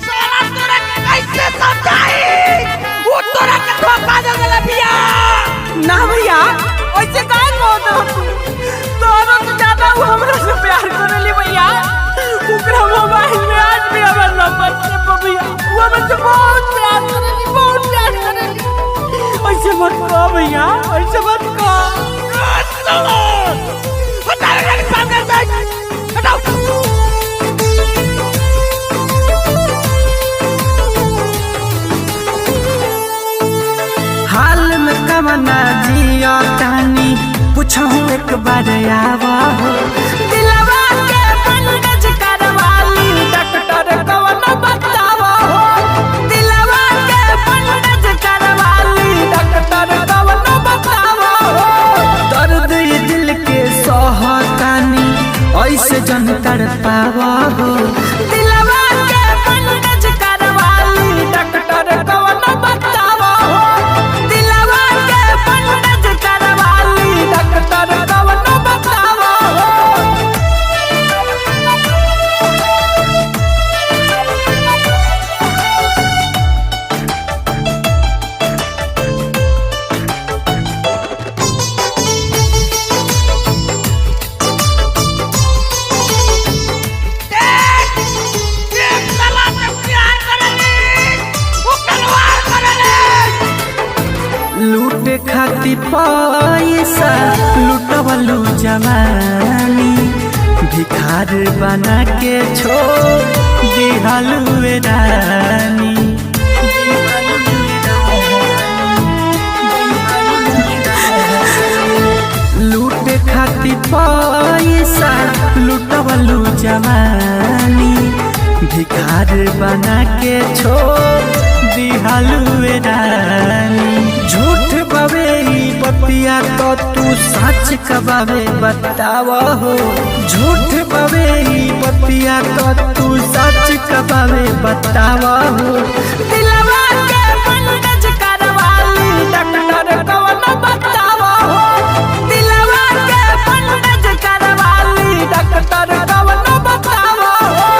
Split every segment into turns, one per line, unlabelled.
साला तोरा के कैसे समझाई? वो तोरा के धोखा दे देला बिया।
ना भैया ऐसे काहे कहत हो? तोरा से ज्यादा वो हमरा से प्यार करेली भैया। ओकरा मोबाइल में आज भी हमर नंबर से भैया वो हमसे बहुत प्यार करेली, बहुत प्यार करेली। ऐसे मत कहो भैया, ऐसे मत कहो।
साला हटा मेरे सामने से, हटाओ।
हाल में कवना जिया कहानी पूछूं एक बार आवा हो। दिलवा के बंधज करवाली डॉक्टर कवन बतावा हो। दिलवा के बंधज करवाली डॉक्टर कवन बतावा हो। दर्द ये दिल के सहतानी ऐसे जन तड़पावा हो। दिलवा के बंधज करवाली डॉक्टर कवन बतावा हो। लूटे खाती पैसा लुटवलू जवानी भिखार बना के छोड़ दिहलू रानी। लूटे खाती पैसा लुटवलू जवानी भिखार बना के छोड़ दिहलू रानी। झूठ बवे बतिया तो तू सच कबावे बतावा हो। झूठ बवे बतिया तो तू सच कबावे बतावा हो। दिलवा के बंधज करवाली डॉक्टर कवन बतावा हो। दिलवा के बंधज करवाली डॉक्टर कवन बतावा हो।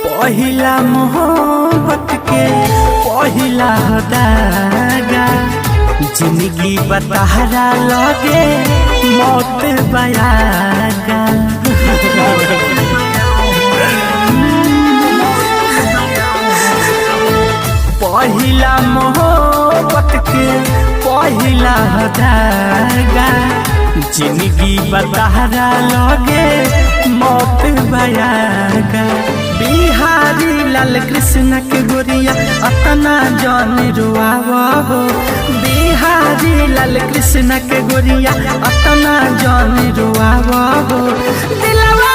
पहिला मोहब्बत के पहिला दागा जिंदगी बतहरा लगे मौत बयागा। पहिला मोहब्बत के पहिला दागा जिंदगी बतहरा लगे मौत बयागा। बिहारी लाल कृष्ण के गोरिया अतना जान रुआवा हो। बिहारी लाल कृष्ण के गोरिया अतना जान रुआवा हो। दिलवा